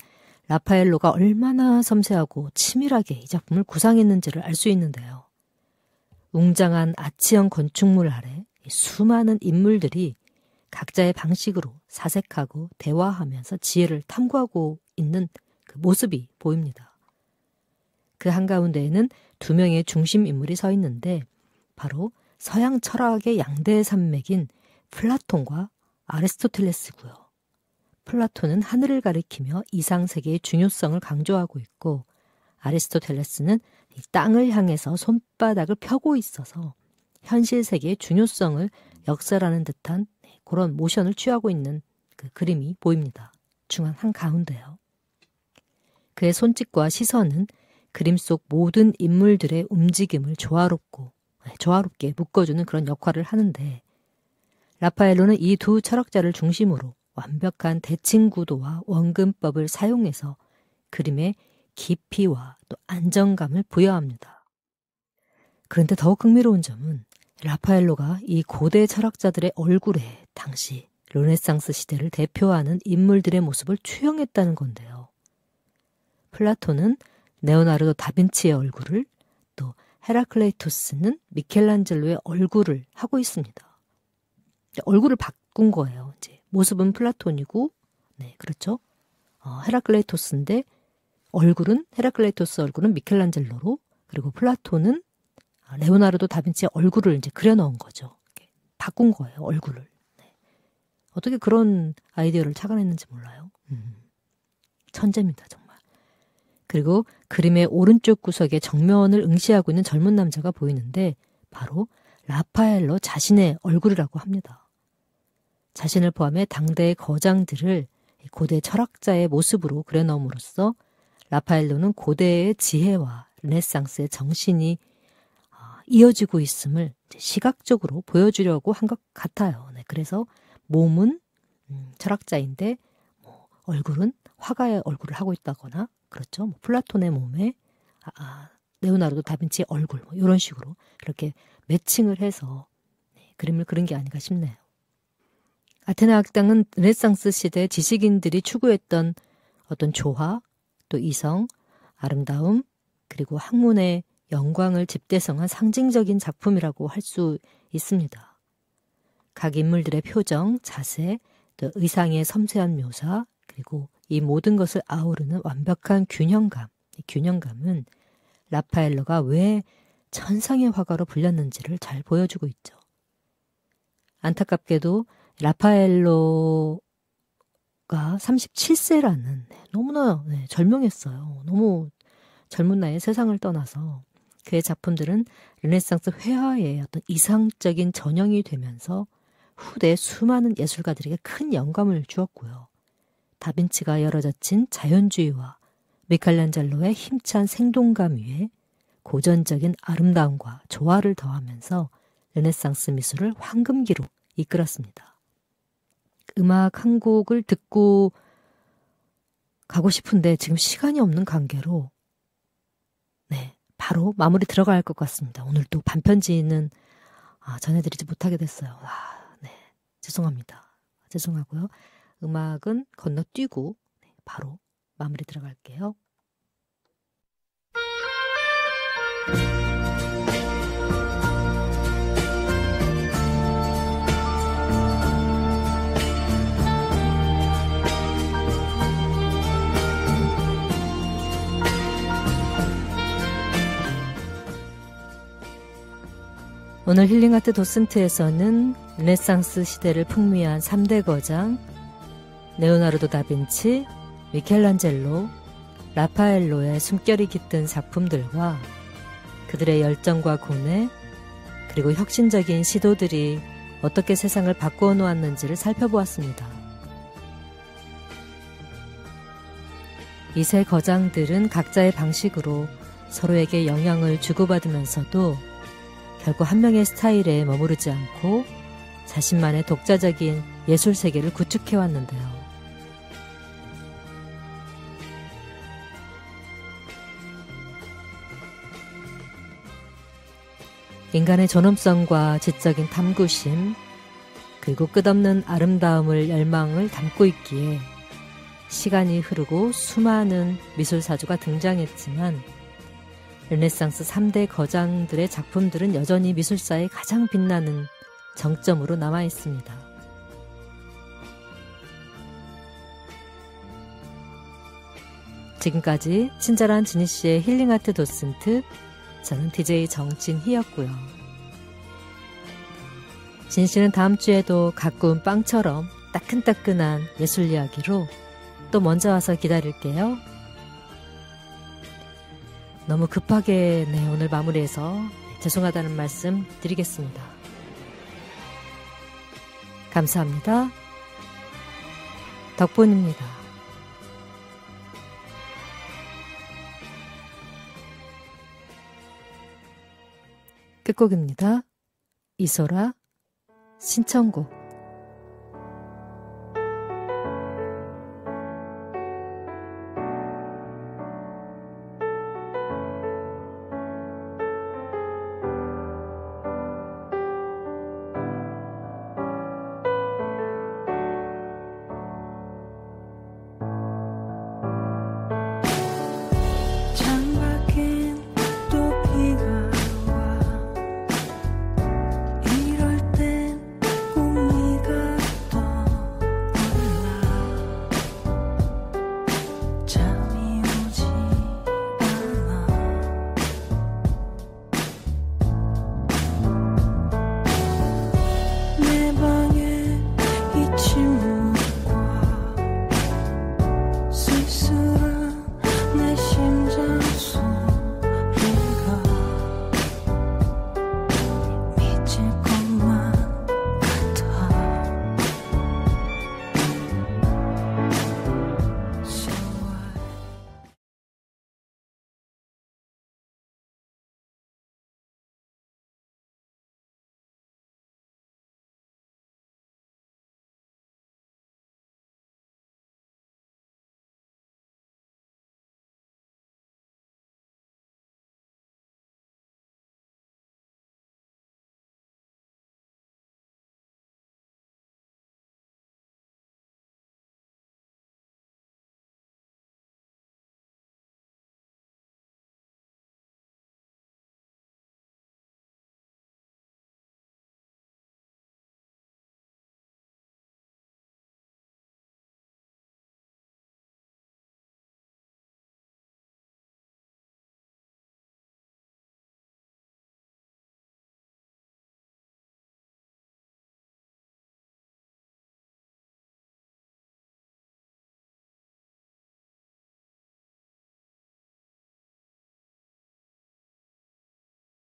라파엘로가 얼마나 섬세하고 치밀하게 이 작품을 구상했는지를 알 수 있는데요. 웅장한 아치형 건축물 아래 수많은 인물들이 각자의 방식으로 사색하고 대화하면서 지혜를 탐구하고 있는 그 모습이 보입니다. 그 한가운데에는 두 명의 중심 인물이 서 있는데 바로 서양 철학의 양대 산맥인 플라톤과 아리스토텔레스고요. 플라톤은 하늘을 가리키며 이상세계의 중요성을 강조하고 있고, 아리스토텔레스는 이 땅을 향해서 손바닥을 펴고 있어서 현실 세계의 중요성을 역사라는 듯한 그런 모션을 취하고 있는 그 그림이 보입니다. 중앙 한가운데요. 그의 손짓과 시선은 그림 속 모든 인물들의 움직임을 조화롭게 묶어주는 그런 역할을 하는데, 라파엘로는 이 두 철학자를 중심으로 완벽한 대칭 구도와 원근법을 사용해서 그림에 깊이와 또 안정감을 부여합니다. 그런데 더욱 흥미로운 점은 라파엘로가 이 고대 철학자들의 얼굴에 당시 르네상스 시대를 대표하는 인물들의 모습을 투영했다는 건데요. 플라톤은 레오나르도 다빈치의 얼굴을, 또 헤라클레이토스는 미켈란젤로의 얼굴을 하고 있습니다. 얼굴을 바꾼 거예요. 이제 모습은 플라톤이고, 네, 그렇죠. 헤라클레이토스인데 헤라클레이토스 얼굴은 미켈란젤로로, 그리고 플라톤은 레오나르도 다빈치의 얼굴을 이제 그려넣은 거죠. 바꾼 거예요, 얼굴을. 네. 어떻게 그런 아이디어를 착안했는지 몰라요. 천재입니다, 정말. 그리고 그림의 오른쪽 구석에 정면을 응시하고 있는 젊은 남자가 보이는데 바로 라파엘로 자신의 얼굴이라고 합니다. 자신을 포함해 당대의 거장들을 고대 철학자의 모습으로 그려넣음으로써 라파엘로는 고대의 지혜와 르네상스의 정신이 이어지고 있음을 시각적으로 보여주려고 한 것 같아요. 네, 그래서 몸은 철학자인데 얼굴은 화가의 얼굴을 하고 있다거나, 그렇죠. 플라톤의 몸에 레오나르도 다빈치의 얼굴, 이런 식으로 이렇게 매칭을 해서 그림을 그린 게 아닌가 싶네요. 아테네 악당은 르네상스 시대 지식인들이 추구했던 어떤 조화, 또 이성, 아름다움, 그리고 학문의 영광을 집대성한 상징적인 작품이라고 할 수 있습니다. 각 인물들의 표정, 자세, 또 의상의 섬세한 묘사, 그리고 이 모든 것을 아우르는 완벽한 균형감. 이 균형감은 라파엘로가 왜 천상의 화가로 불렸는지를 잘 보여주고 있죠. 안타깝게도 라파엘로가 37세라는 너무나 절명했어요. 너무 젊은 나이에 세상을 떠나서 그의 작품들은 르네상스 회화의 어떤 이상적인 전형이 되면서 후대 수많은 예술가들에게 큰 영감을 주었고요. 다빈치가 열어젖힌 자연주의와 미켈란젤로의 힘찬 생동감 위에 고전적인 아름다움과 조화를 더하면서 르네상스 미술을 황금기로 이끌었습니다. 음악 한 곡을 듣고 가고 싶은데 지금 시간이 없는 관계로 바로 마무리 들어가야 할 것 같습니다. 오늘 또 반편지는 전해드리지 못하게 됐어요. 죄송합니다. 죄송하고요. 음악은 건너뛰고 바로 마무리 들어갈게요. 오늘 힐링아트 도슨트에서는 르네상스 시대를 풍미한 3대 거장 레오나르도 다빈치, 미켈란젤로, 라파엘로의 숨결이 깃든 작품들과 그들의 열정과 고뇌, 그리고 혁신적인 시도들이 어떻게 세상을 바꾸어 놓았는지를 살펴보았습니다. 이 세 거장들은 각자의 방식으로 서로에게 영향을 주고받으면서도 결국 한 명의 스타일에 머무르지 않고 자신만의 독자적인 예술 세계를 구축해왔는데요. 인간의 존엄성과 지적인 탐구심, 그리고 끝없는 아름다움을 열망을 담고 있기에 시간이 흐르고 수많은 미술사조가 등장했지만 르네상스 3대 거장들의 작품들은 여전히 미술사의 가장 빛나는 정점으로 남아있습니다. 지금까지 친절한 지니씨의 힐링아트 도슨트, 저는 DJ 정진희였고요. 진씨는 다음 주에도 가꾸운 빵처럼 따끈따끈한 예술 이야기로 또 먼저 와서 기다릴게요. 너무 급하게 오늘 마무리해서 죄송하다는 말씀 드리겠습니다. 감사합니다. 덕분입니다. 끝곡입니다. 이소라 신청곡.